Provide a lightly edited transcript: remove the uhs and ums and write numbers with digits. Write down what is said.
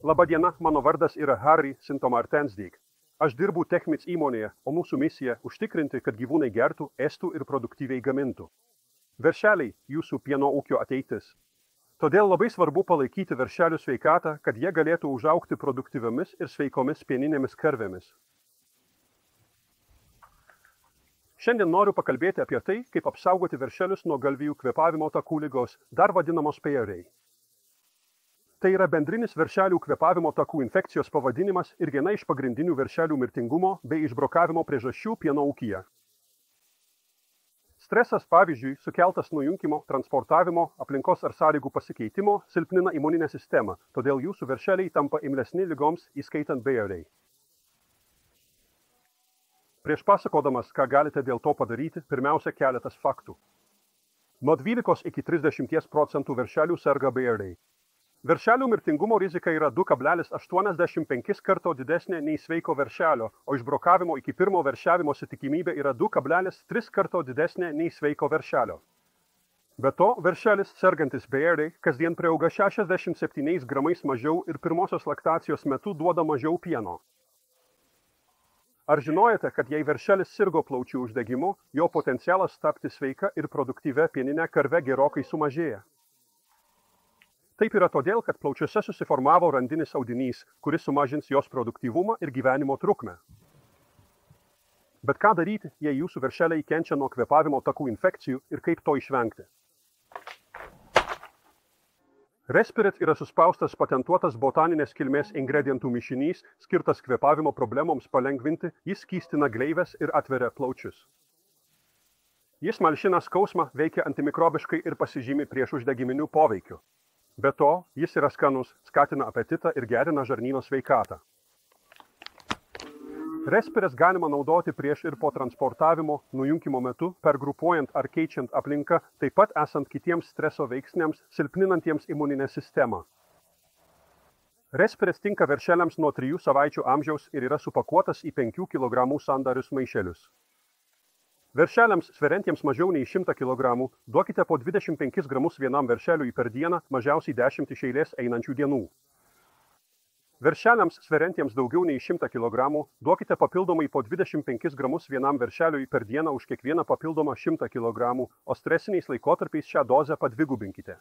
Labadiena, mano vardas yra Harry Sintomartensdyk. Aš dirbu Techmits įmonėje, o mūsų misija – užtikrinti, kad gyvūnai gertų, ėstų ir produktyviai gamintų. Veršeliai – jūsų pieno ūkio ateitis. Todėl labai svarbu palaikyti veršelių sveikatą, kad jie galėtų užaugti produktyviomis ir sveikomis pieninėmis karvėmis. Šiandien noriu pakalbėti apie tai, kaip apsaugoti veršelius nuo galvijų kvėpavimo takų ligos, dar vadinamos PRA. Tai yra bendrinis veršelių kvėpavimo takų infekcijos pavadinimas ir viena iš pagrindinių veršelių mirtingumo bei išbrokavimo priežasčių pieno ūkyje. Stresas, pavyzdžiui, sukeltas nujunkimo, transportavimo, aplinkos ar sąlygų pasikeitimo, silpnina imuninę sistemą, todėl jūsų veršeliai tampa imlesni ligoms, įskaitant PRA. Prieš pasakodamas, ką galite dėl to padaryti, pirmiausia keletas faktų. Nuo 12 iki 30% veršelių serga PRA. Veršelių mirtingumo rizika yra 2,85 karto didesnė nei sveiko veršelio, o išbrokavimo iki pirmo veršiavimosi tikimybė yra 2,3 karto didesnė nei sveiko veršelio. Be to, veršelis sergantis PRA kasdien priauga 67 gramais mažiau ir pirmosios laktacijos metu duoda mažiau pieno. Ar žinojate, kad jei veršelis sirgo plaučių uždegimu, jo potencialas tapti sveika ir produktyvia pieninė karve gerokai sumažėja? Taip yra todėl, kad plaučiuose susiformavo randinis audinys, kuris sumažins jos produktyvumą ir gyvenimo trukmę. Bet ką daryti, jei jūsų veršeliai kenčia nuo kvėpavimo takų infekcijų ir kaip to išvengti? Respirit yra suspaustas patentuotas botaninės kilmės ingredientų mišinys, skirtas kvėpavimo problemoms palengvinti, jis skystina gleives ir atveria plaučius. Jis malšina skausmą, veikia antimikrobiškai ir pasižymi prieš uždegiminiu poveikiu. Be to, jis yra skanus, skatina apetitą ir gerina žarnyno sveikatą. Respiris galima naudoti prieš ir po transportavimo, nujunkimo metu, pergrupuojant ar keičiant aplinką, taip pat esant kitiems streso veiksniams, silpninantiems imuninę sistemą. Respiris tinka veršeliams nuo 3 savaičių amžiaus ir yra supakuotas į 5 kg sandarius maišelius. Veršeliams sveriantiems mažiau nei 100 kg duokite po 25 gramus vienam veršeliui per dieną, mažiausiai 10 iš eilės einančių dienų. Veršeliams sveriantiems daugiau nei 100 kg duokite papildomai po 25 gramus vienam veršeliui per dieną už kiekvieną papildomą 100 kg, o stresiniais laikotarpiais šią dozę padvigubinkite.